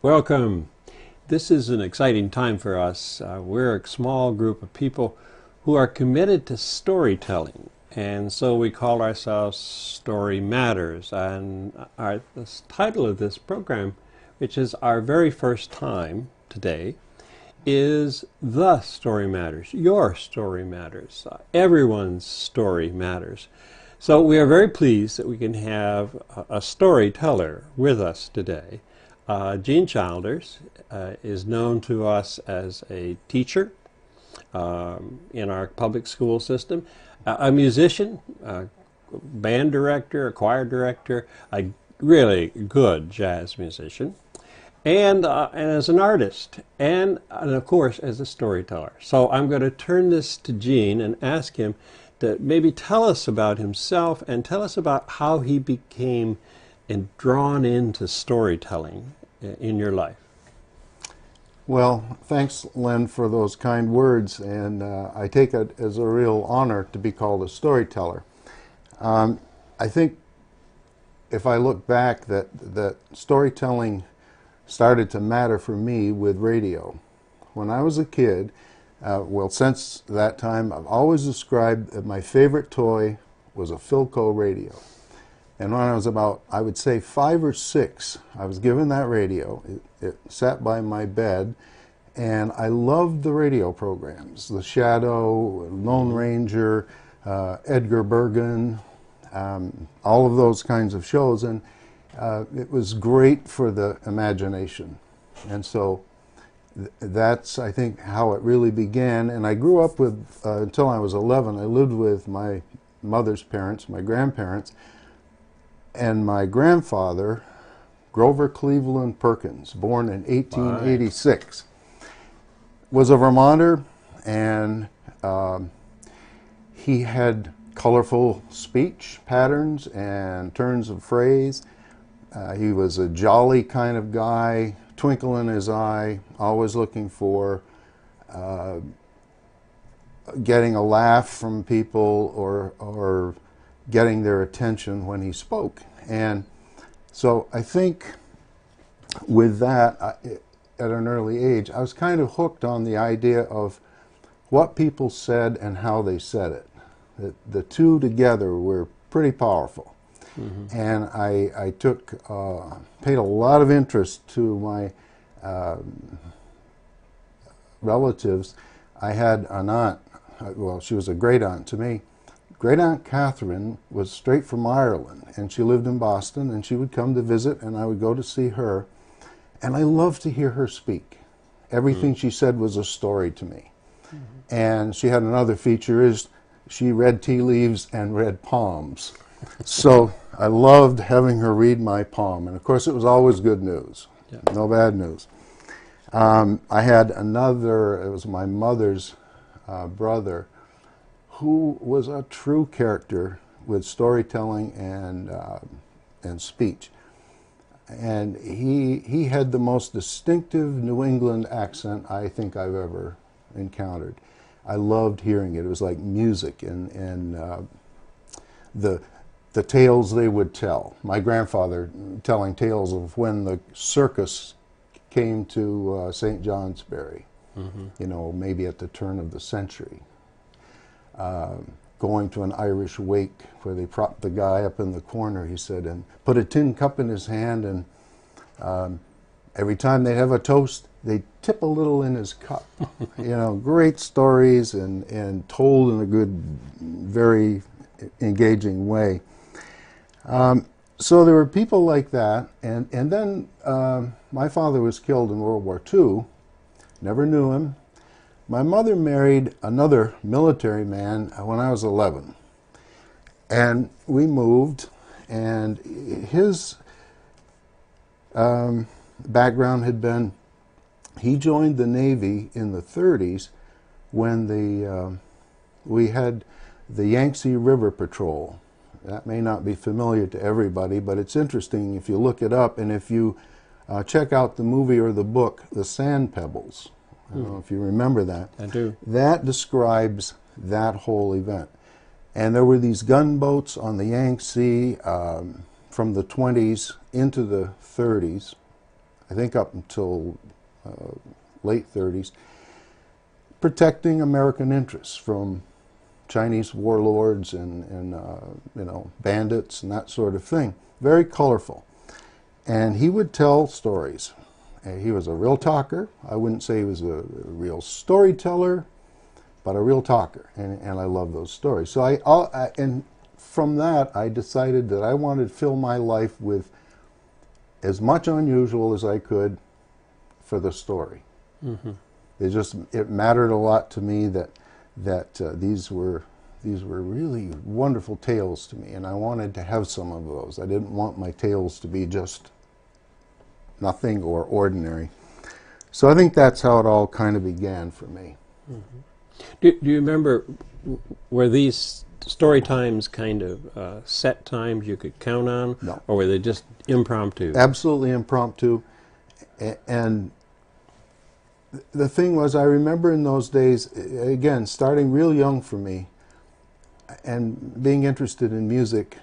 Welcome. This is an exciting time for us. We're a small group of people who are committed to storytelling, and so we call ourselves Story Matters. And the title of this program, which is our very first time today, is The Story Matters. Your story matters. Everyone's story matters. So we are very pleased that we can have a storyteller with us today. Gene Childers is known to us as a teacher in our public school system, a musician, a band director, a choir director, a really good jazz musician, and as an artist, and of course as a storyteller. So I'm going to turn this to Gene and ask him to maybe tell us about himself and tell us about how he became drawn into storytelling in your life. Well, thanks, Len, for those kind words, and I take it as a real honor to be called a storyteller. I think if I look back, that storytelling started to matter for me with radio. When I was a kid, since that time, I've always described that my favorite toy was a Philco radio. And when I was about, I would say 5 or 6, I was given that radio. It sat by my bed, and I loved the radio programs. The Shadow, Lone Ranger, Edgar Bergen, all of those kinds of shows. And it was great for the imagination. And so that's, I think, how it really began. And I grew up with, until I was 11, I lived with my mother's parents, my grandparents, and my grandfather, Grover Cleveland Perkins, born in 1886, was a Vermonter, and he had colorful speech patterns and turns of phrase. He was a jolly kind of guy, twinkle in his eye, always looking for getting a laugh from people or getting their attention when he spoke. And so I think with that, at an early age, I was kind of hooked on the idea of what people said and how they said it. The two together were pretty powerful. Mm-hmm. And I paid a lot of interest to my relatives. I had an aunt, well, she was a great aunt to me. Great Aunt Catherine was straight from Ireland, and she lived in Boston, and she would come to visit, and I would go to see her. And I loved to hear her speak. Everything she said was a story to me. Mm-hmm. And she had another feature, is she read tea leaves and read palms. So I loved having her read my palm. And of course, it was always good news, no bad news. I had another, it was my mother's brother, who was a true character with storytelling and speech. And he had the most distinctive New England accent I think I've ever encountered. I loved hearing it. It was like music, and the tales they would tell. My grandfather telling tales of when the circus came to St. Johnsbury, you know, maybe at the turn of the century. Going to an Irish wake where they propped the guy up in the corner, he said, and put a tin cup in his hand, and every time they'd have a toast, they'd tip a little in his cup. You know, great stories and told in a good, very engaging way. So there were people like that, and then my father was killed in World War II, never knew him. My mother married another military man when I was 11, and we moved, and his background had been, he joined the Navy in the 30s when we had the Yangtze River Patrol. That may not be familiar to everybody, but it's interesting if you look it up, and if you check out the movie or the book, The Sand Pebbles. I don't know if you remember that. I do. That describes that whole event. And there were these gunboats on the Yangtze from the 20s into the 30s, I think up until late 30s, protecting American interests from Chinese warlords and you know, bandits and that sort of thing. Very colorful. And he would tell stories. He was a real talker. I wouldn't say he was a real storyteller, but a real talker. And I love those stories. So and from that, I decided that I wanted to fill my life with as much unusual as I could for the story. Mm-hmm. It mattered a lot to me that these were really wonderful tales to me, and I wanted to have some of those. I didn't want my tales to be just nothing or ordinary. So I think that's how it all kind of began for me. Mm-hmm. Do you remember, were these story times kind of set times you could count on? No. Or were they just impromptu? Absolutely impromptu. And the thing was, I remember in those days, again, starting real young for me, and being interested in music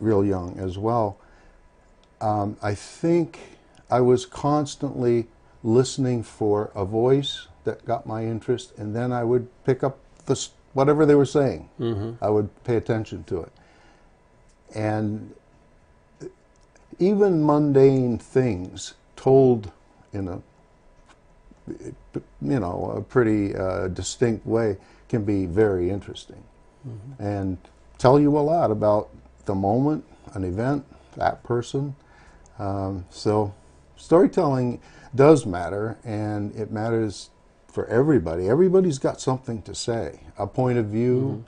real young as well, I think I was constantly listening for a voice that got my interest, and then I would pick up whatever they were saying. Mm-hmm. I would pay attention to it. And even mundane things told in a pretty distinct way can be very interesting. Mm-hmm. And tell you a lot about the moment, an event, that person. So storytelling does matter, and it matters for everybody. Everybody's got something to say, a point of view,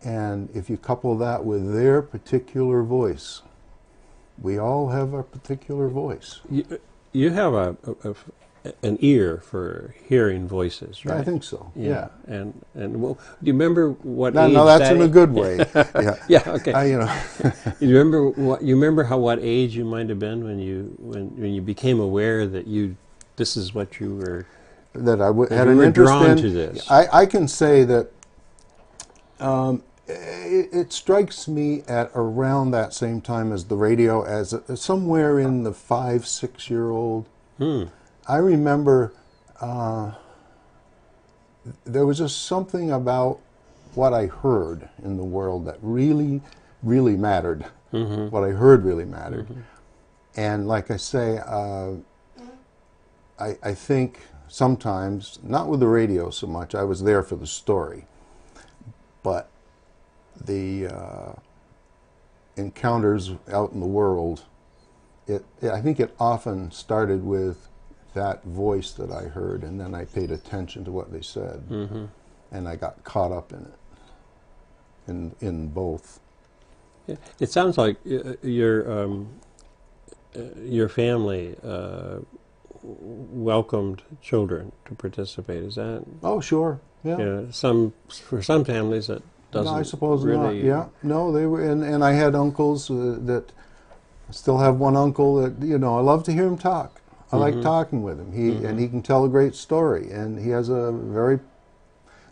mm-hmm. and if you couple that with their particular voice, we all have a particular voice. You have an ear for hearing voices, right? Yeah, I think so. Yeah. And well, do you remember what age? No, that's in a good way. Yeah. Yeah. Okay. You know. You remember what age you might have been when you became aware that this is what you were. That I had an interest drawn in. To this. I can say that it strikes me at around that same time as the radio, as somewhere in the 5-6-year-old. I remember there was just something about what I heard in the world that really, really mattered. Mm-hmm. What I heard really mattered. Mm-hmm. And like I say, I think sometimes, not with the radio so much, I was there for the story, but the encounters out in the world, I think it often started with that voice that I heard, and then I paid attention to what they said, mm-hmm. and I got caught up in it, in both. Yeah. It sounds like your family welcomed children to participate. Is that? Oh, sure. Yeah. For some families that doesn't. No, I suppose really. Not. Yeah. No, they were, and I had uncles that. I still have one uncle that I love to hear him talk. I like talking with him. He can tell a great story, and he has a very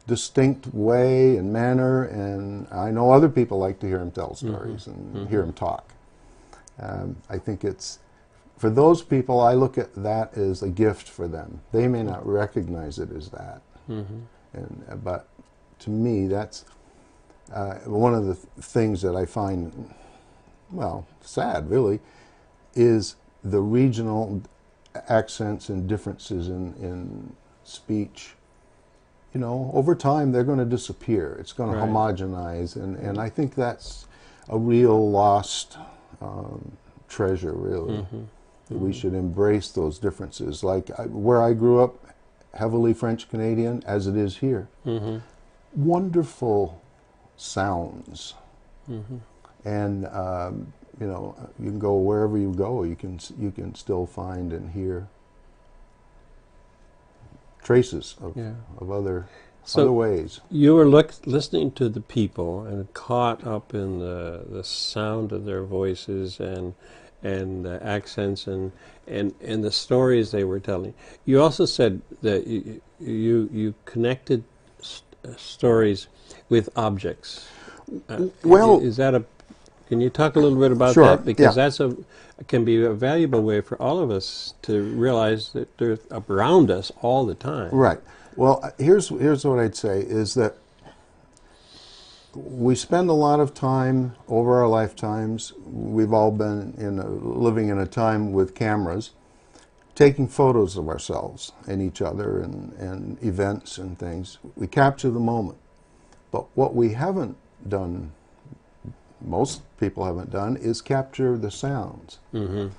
distinct way and manner. And I know other people like to hear him tell stories and hear him talk. I think it's for those people. I look at that as a gift for them. They may not recognize it as that, but to me, that's one of the things that I find, well, sad really, is the regional accents and differences in speech. Over time they're going to disappear. It's going to homogenize, and I think that's a real lost treasure, really. Mm-hmm. We should embrace those differences. Like where I grew up, heavily French Canadian, as it is here. Mm-hmm. Wonderful sounds. Mm-hmm. And you can go wherever you go, you can still find and hear traces of other ways. You were listening to the people and caught up in the sound of their voices and the accents and the stories they were telling. You also said that you connected stories with objects. Well, is that a Can you talk a little bit about Sure, that? Because yeah. that's can be a valuable way for all of us to realize that they're around us all the time. Right. Well, here's what I'd say is that we spend a lot of time over our lifetimes. We've all been living in a time with cameras, taking photos of ourselves and each other and events and things. We capture the moment. But what we haven't done, most people haven't done, is capture the sounds. Mm-hmm.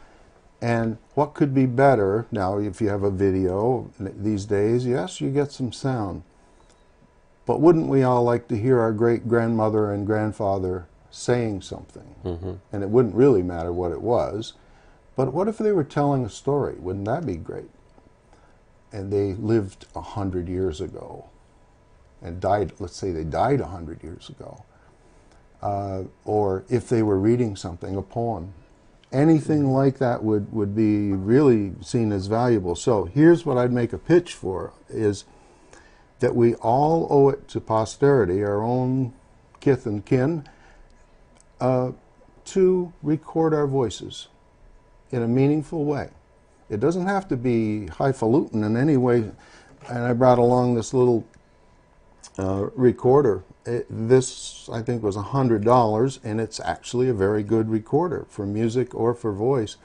And what could be better now if you have a video these days? Yes, you get some sound. But wouldn't we all like to hear our great-grandmother and grandfather saying something? Mm-hmm. And it wouldn't really matter what it was. But what if they were telling a story? Wouldn't that be great? And they lived 100 years ago and died, let's say they died 100 years ago. Or if they were reading something, a poem. Anything like that would be really seen as valuable. So here's what I'd make a pitch for, is that we all owe it to posterity, our own kith and kin, to record our voices in a meaningful way. It doesn't have to be highfalutin in any way. And I brought along this little recorder. This, I think, was $100, and it's actually a very good recorder for music or for voice.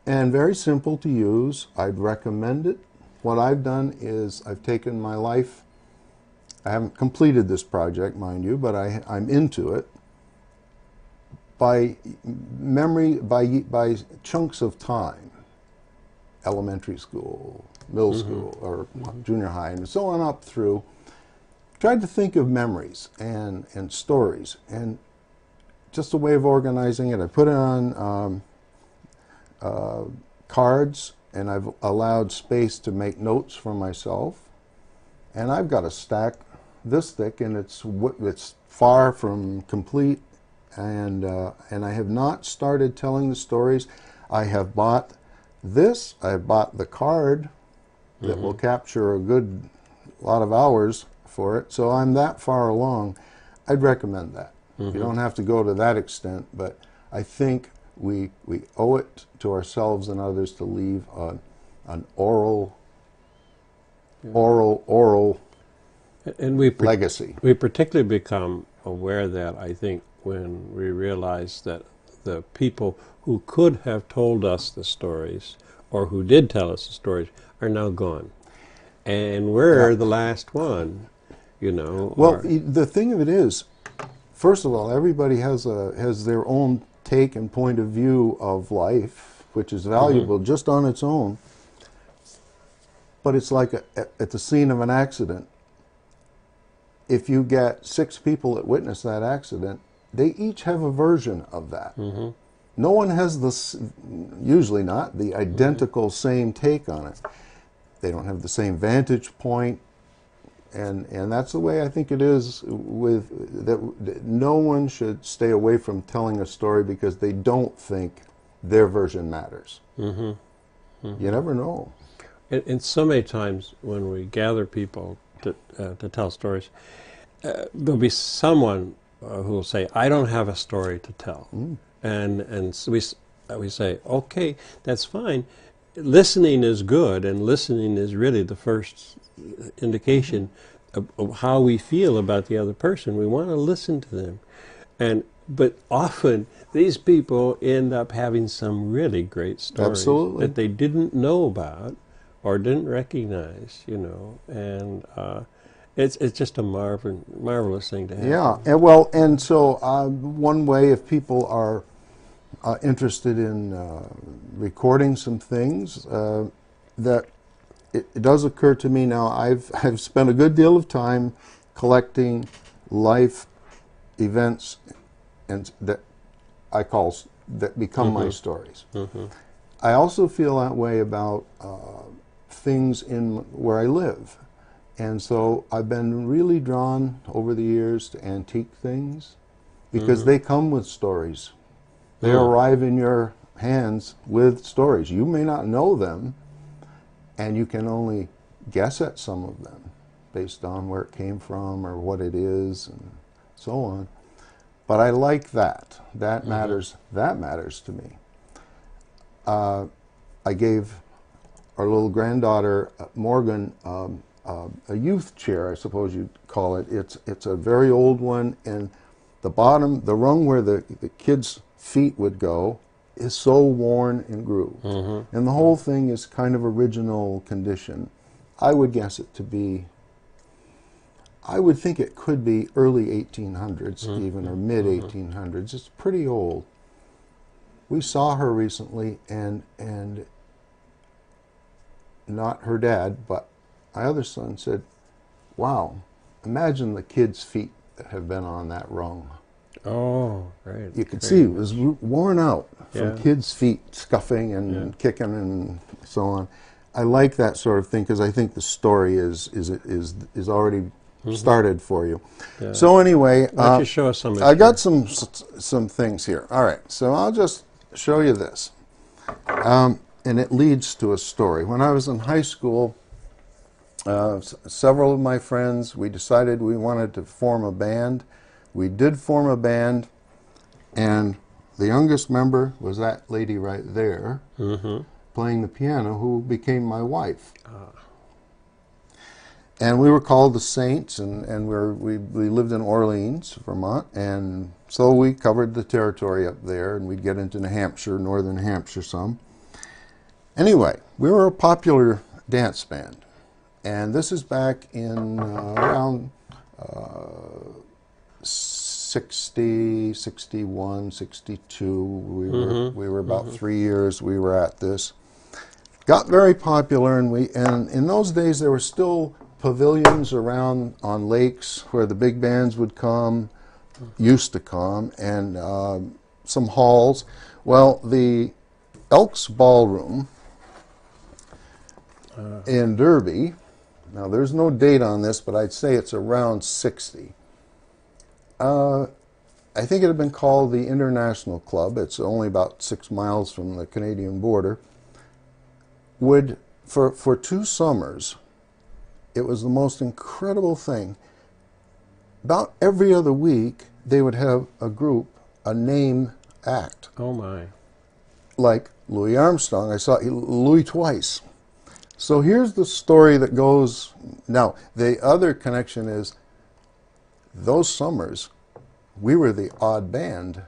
And very simple to use. I'd recommend it. What I've done is I've taken my life. I haven't completed this project, mind you, but I'm into it. By memory, by chunks of time, elementary school, middle school, or junior high, and so on up through, tried to think of memories and stories, and just a way of organizing it. I put it on cards, and I've allowed space to make notes for myself. And I've got a stack this thick, and it's far from complete. And I have not started telling the stories. I have bought this. I have bought the card that will capture a good lot of hours for it. So I'm that far along. I'd recommend that. You don't have to go to that extent, but I think we owe it to ourselves and others to leave an oral And we legacy. We particularly become aware of that, I think, when we realize that the people who could have told us the stories, or who did tell us the stories, are now gone. And we're the last one, you know. Well, the thing of it is, first of all, everybody has their own take and point of view of life, which is valuable just on its own. But it's like at the scene of an accident. If you get 6 people that witness that accident, they each have a version of that. No one has usually not, the identical same take on it. They don't have the same vantage point. And that's the way I think it is with that. No one should stay away from telling a story because they don't think their version matters. You never know. And so many times when we gather people to tell stories, there'll be someone who will say, "I don't have a story to tell," and so we say, "Okay, that's fine. Listening is good, and listening is really the first indication of how we feel about the other person. We want to listen to them, but often these people end up having some really great stories that they didn't know about or didn't recognize, you know, and it's just a marvelous thing to have. Yeah, and so one way, if people are interested in recording some things, that it does occur to me now. I've spent a good deal of time collecting life events, and that become my stories. I also feel that way about things where I live. And so I've been really drawn over the years to antique things because they come with stories. They arrive in your hands with stories. You may not know them, and you can only guess at some of them based on where it came from or what it is and so on. But I like that. That matters. That matters to me. I gave our little granddaughter Morgan a youth chair, I suppose you'd call it. It's a very old one, and the bottom, the rung where the kids' feet would go, is so worn and grooved. And the whole thing is kind of original condition. I would guess it to be, I would think it could be early 1800s even, or mid 1800s. It's pretty old. We saw her recently, and not her dad, but my other son said, wow, imagine the kids' feet that have been on that rung. Oh, right. You could see it was worn out from Yeah. kids' feet scuffing and kicking and so on. I like that sort of thing because I think the story is already started for you. Yeah. So anyway, Why don't you show us some of I your- got some things here. All right, so I'll just show you this, and it leads to a story. When I was in high school, several of my friends, we decided we wanted to form a band. We did form a band, and the youngest member was that lady right there, playing the piano, who became my wife. And we were called the Saints, and we lived in Orleans, Vermont, and so we covered the territory up there, and we'd get into New Hampshire, northern Hampshire some. Anyway, we were a popular dance band, and this is back in around 60, 61, 62. We were about 3 years we were at this. Got very popular, and in those days there were still pavilions around on lakes where the big bands would come, used to come, and some halls. Well, the Elks Ballroom in Derby, now there's no date on this, but I'd say it's around 60. I think it had been called the International Club. It's only about 6 miles from the Canadian border. Would, for 2 summers, it was the most incredible thing. About every other week, they would have a group, a name act. Oh my. Like Louis Armstrong, I saw Louis twice. So here's the story that goes. Now, the other connection is those summers, we were the odd band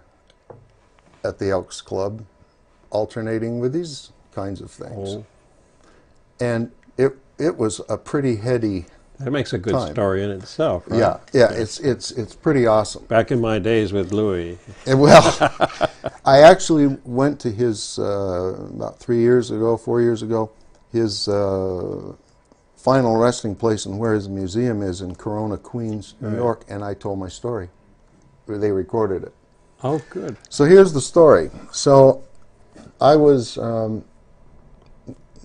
at the Elks Club, alternating with these kinds of things. Oh. And it was a pretty heady. That makes a good Time. story in itself, right? Yeah, it's pretty awesome. Back in my days with Louis. And well, I actually went to his about 4 years ago, his final resting place and where his museum is in Corona, Queens, New Right. York, and I told my story. Where they recorded it. Oh, good. So here's the story. So I was.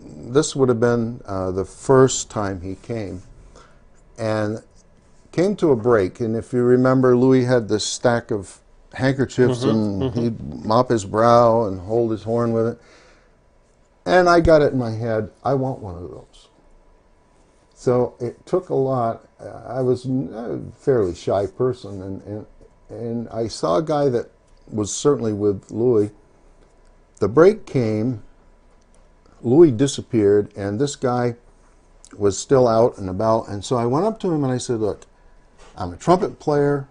This would have been the first time he came, and came to a break. And if you remember, Louis had this stack of handkerchiefs, and he'd mop his brow and hold his horn with it. And I got it in my head, I want one of those. So it took a lot. I was a fairly shy person, and I saw a guy that was certainly with Louis. The break came, Louis disappeared, and this guy was still out and about. And so I went up to him and I said, look, I'm a trumpet player.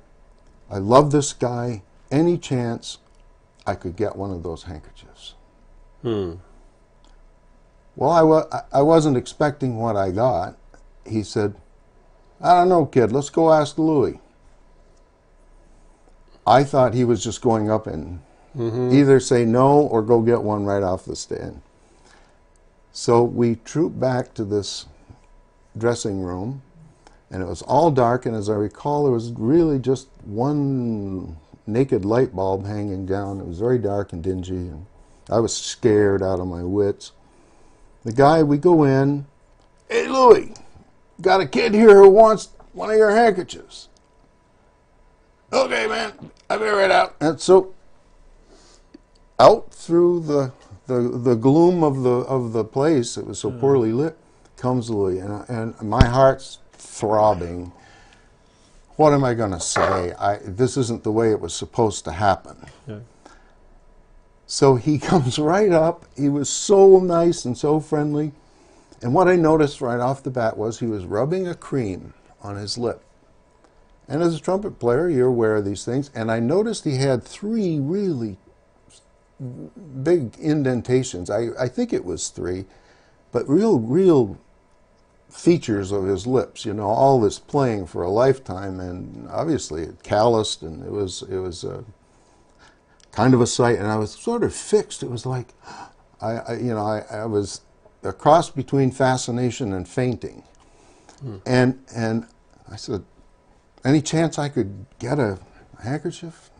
I love this guy. Any chance I could get one of those handkerchiefs? Well, I wasn't expecting what I got. He said, I don't know, kid, let's go ask Louis. I thought he was just going up and either say no or go get one right off the stand. So we trooped back to this dressing room, and it was all dark, and as I recall, there was really just one naked light bulb hanging down. It was very dark and dingy, and I was scared out of my wits. The guy, we go in, hey Louis, got a kid here who wants one of your handkerchiefs. Okay, man, I'll be right out. And so, out through the gloom of the place, it was so poorly lit, comes Louis, and my heart's throbbing. what am I going to say? This isn't the way it was supposed to happen. Yeah. So he comes right up. He was so nice and so friendly. And what I noticed right off the bat was he was rubbing a cream on his lip. And as a trumpet player, you're aware of these things. And I noticed he had 3 really big indentations. I think it was 3, but real features of his lips. You know, all this playing for a lifetime, and obviously it calloused, and it was kind of a sight. And I was sort of fixed. It was like, I was a cross between fascination and fainting. And I said, any chance I could get a handkerchief?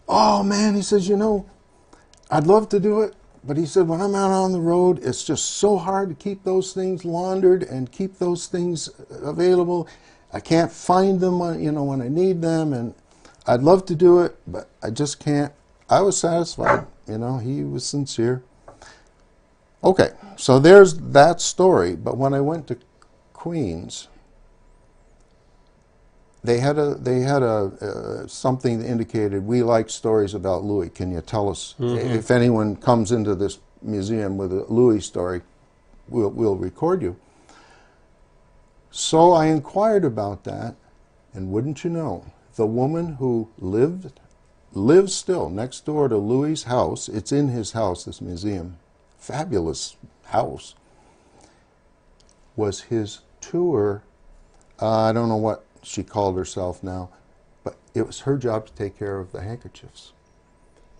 Oh man, he says, I'd love to do it, but he said, when I'm out on the road, it's just so hard to keep those things laundered and keep those things available. I can't find them when I need them, and I'd love to do it, but I just can't. I was satisfied, he was sincere. Okay, so there's that story. But when I went to Queens, they had something that indicated, we like stories about Louis. Can you tell us if anyone comes into this museum with a Louis story? We'll record you. So I inquired about that, and wouldn't you know, the woman who lives still next door to Louis's house. It's in his house, this museum, fabulous house, was his tour. I don't know what she called herself now, but it was her job to take care of the handkerchiefs.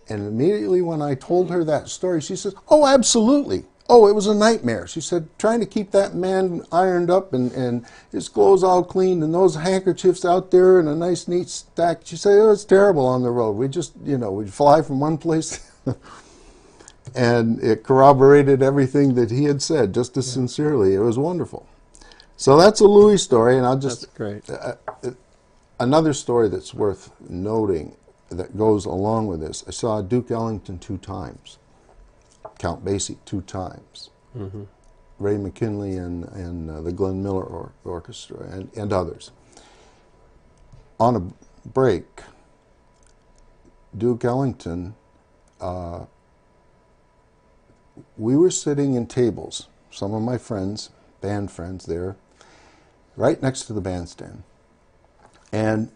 And immediately when I told her that story, she said, oh, absolutely. Oh, it was a nightmare. She said, trying to keep that man ironed up and his clothes all cleaned and those handkerchiefs out there in a nice, neat stack. She said, it was terrible on the road. We just, we'd fly from one place. And it corroborated everything that he had said, just as sincerely. It was wonderful. So that's a Louis story, and I'll just... That's great. Another story that's worth noting that goes along with this, I saw Duke Ellington 2 times, Count Basie 2 times, Ray McKinley and the Glenn Miller Orchestra, and others. On a break, Duke Ellington, we were sitting in tables, some of my friends, band friends there, right next to the bandstand. And,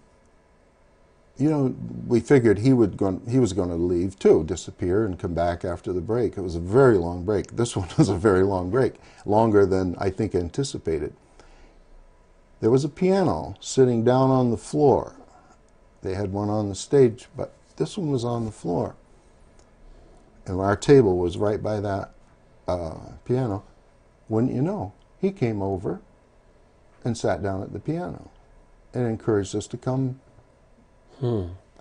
we figured he was going to leave too, disappear and come back after the break. It was a very long break. This one was a very long break, longer than I think anticipated. There was a piano sitting down on the floor. They had one on the stage, but this one was on the floor. And our table was right by that piano. Wouldn't you know, he came over and sat down at the piano and encouraged us to come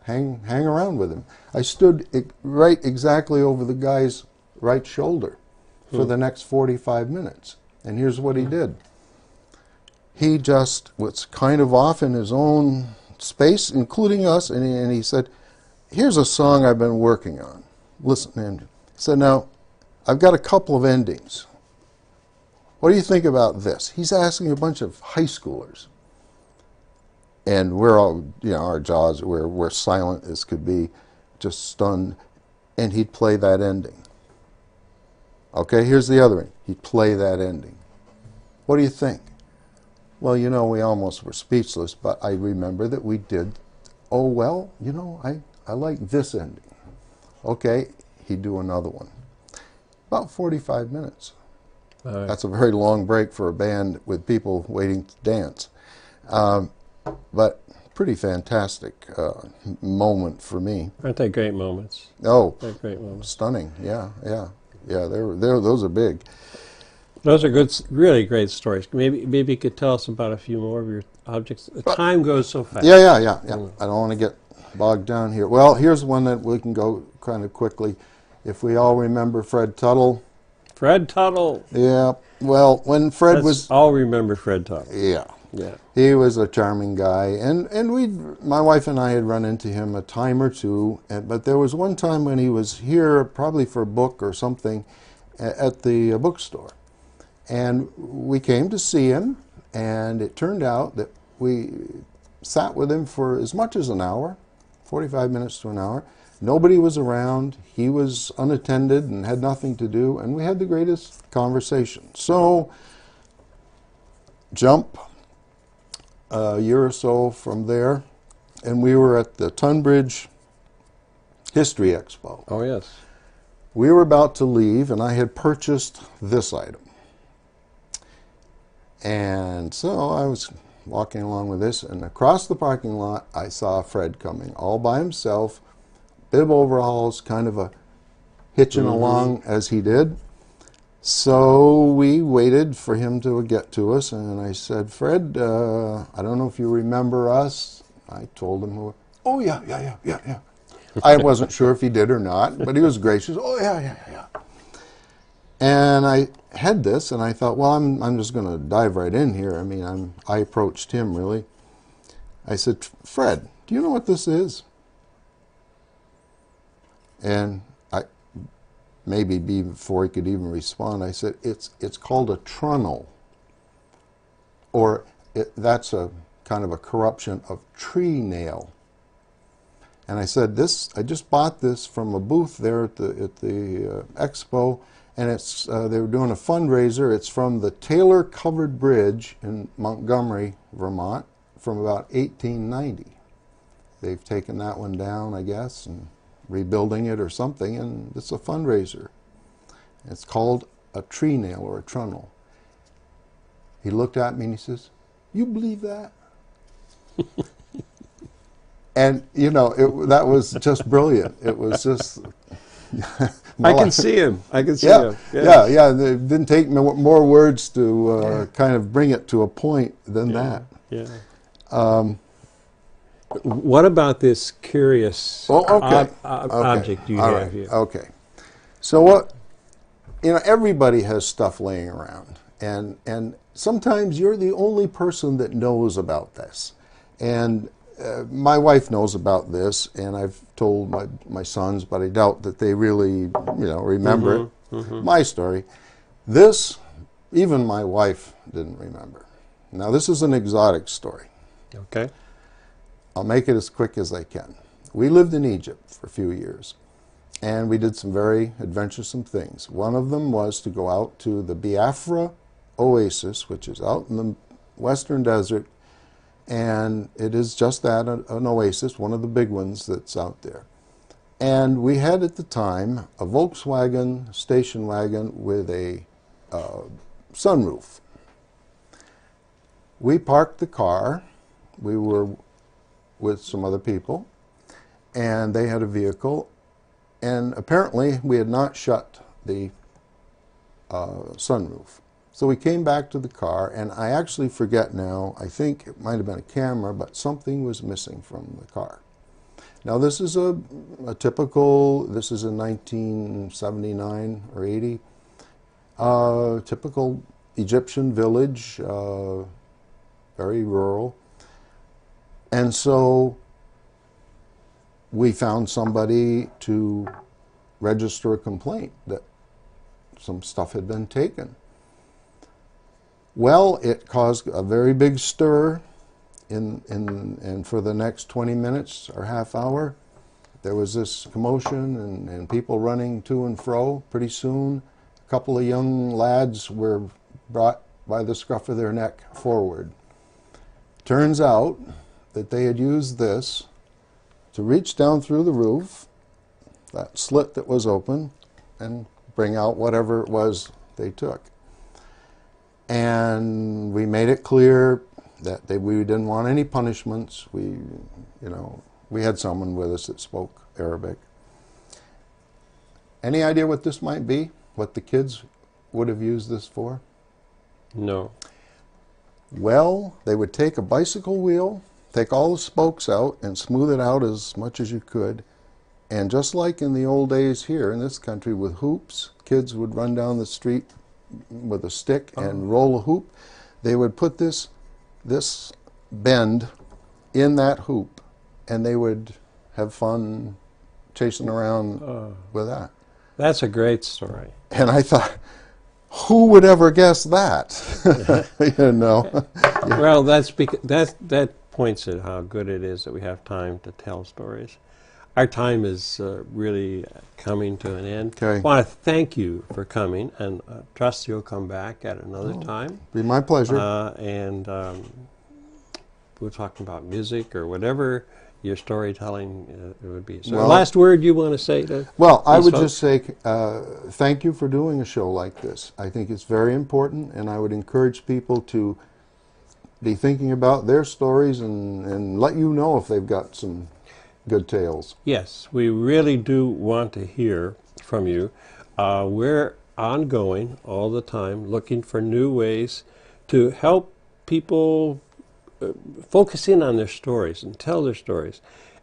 hang around with him. I stood right exactly over the guy's right shoulder for the next 45 minutes. And here's what he did. He just was kind of off in his own space, including us, and he said, here's a song I've been working on. Listen, Andrew. He said, now, I've got a couple of endings. What do you think about this? He's asking a bunch of high schoolers. And we're all, our jaws, we're silent as could be, just stunned. And he'd play that ending. Okay, here's the other one. He'd play that ending. What do you think? Well, we almost were speechless, but I remember that we did, oh, well, I like this ending. Okay, he'd do another one. About 45 minutes. Right. That's a very long break for a band with people waiting to dance. But pretty fantastic moment for me. Aren't they great moments? Oh, They're great moments. stunning. Yeah. Those are big. Those are good, really great stories. Maybe you could tell us about a few more of your objects. The time goes so fast. Yeah. I don't want to get bogged down here. Well, here's one that we can go kind of quickly. If we all remember Fred Tuttle. Fred Tuttle. Yeah. Well, when Fred was... I'll remember Fred Tuttle. Yeah. Yeah. He was a charming guy, and my wife and I had run into him a time or two, but there was one time when he was here, probably for a book or something, at the bookstore. And we came to see him, and it turned out that sat with him for as much as an hour, 45 minutes to an hour. Nobody was around. He was unattended and had nothing to do, and we had the greatest conversation. So, jump a year or so from there, and we were at the Tunbridge History Expo. Oh, yes. We were about to leave, and I had purchased this item. And so I was walking along with this, and across the parking lot, I saw Fred coming all by himself, bib overalls, kind of a hitching along as he did. So we waited for him to get to us, and I said, Fred, I don't know if you remember us. I told him, oh, yeah. I wasn't sure if he did or not, but he was gracious. Oh, yeah. And I had this, and I thought, well, I'm just going to dive right in here. I mean, I approached him, really. I said, Fred, do you know what this is? And maybe before he could even respond, I said, it's called a trunnel. Or that's a kind of a corruption of tree nail. And I said, I just bought this from a booth there at the expo, and they were doing a fundraiser. It's from the Taylor Covered Bridge in Montgomery, Vermont, from about 1890. They've taken that one down, I guess, and rebuilding it or something, and it's a fundraiser. It's called a tree nail or a trunnel. He looked at me and he says, you believe that? And, you know, that was just brilliant. It was just... I can see him. I can see him. Yes. Yeah. It didn't take more words to kind of bring it to a point than that. Yeah. What about this curious object you have here? Okay. So everybody has stuff laying around, and sometimes you're the only person that knows about this. And my wife knows about this, and I've told my sons, but I doubt that they really, remember it. My story. This, even my wife didn't remember. Now, this is an exotic story. Okay. I'll make it as quick as I can. We lived in Egypt for a few years, and we did some very adventuresome things. One of them was to go out to the Biafra Oasis, which is out in the western desert, and it is just that, an oasis, one of the big ones that's out there. And we had at the time a Volkswagen station wagon with a sunroof. We parked the car. We were with some other people, and they had a vehicle, and apparently we had not shut the sunroof. So we came back to the car, and I actually forget now, I think it might have been a camera, but something was missing from the car. Now this is a typical, this is in 1979 or 80, typical Egyptian village, very rural. And so we found somebody to register a complaint that some stuff had been taken. Well, it caused a very big stir, and for the next 20 minutes or half hour, there was this commotion and people running to and fro. Pretty soon, a couple of young lads were brought by the scruff of their neck forward. Turns out that they had used this to reach down through the roof, that slit that was open, and bring out whatever it was they took. And we made it clear that we didn't want any punishments. We had someone with us that spoke Arabic. Any idea what this might be? What the kids would have used this for? No. Well, they would take a bicycle wheel, take all the spokes out, and smooth it out as much as you could. And just like in the old days here in this country with hoops, kids would run down the street with a stick and roll a hoop. They would put this bend in that hoop, and they would have fun chasing around with that. That's a great story. And I thought, who would ever guess that? Well, that's because that points at how good it is that we have time to tell stories. Our time is really coming to an end. Okay. I want to thank you for coming, and trust you'll come back at another time. Be my pleasure. And we're talking about music or whatever your storytelling would be. So, Well, last word you want to say to Well, I these would folks? just say thank you for doing a show like this. I think it's very important, and I would encourage people to be thinking about their stories and let you know if they've got some good tales. Yes, we really do want to hear from you. We're ongoing all the time, looking for new ways to help people focus in on their stories and tell their stories.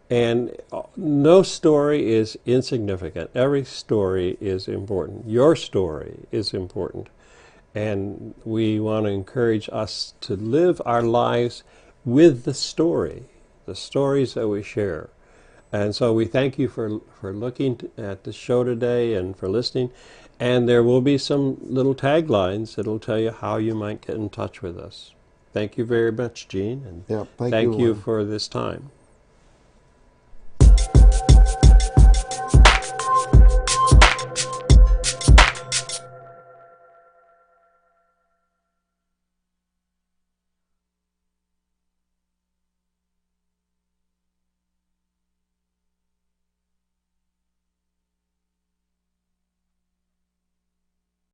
And no story is insignificant. Every story is important. Your story is important. And we want to encourage us to live our lives with the stories that we share. And so we thank you for looking at the show today and for listening. And there will be some little taglines that will tell you how you might get in touch with us. Thank you very much, Gene, and Yeah, thank you Lynn. for this time.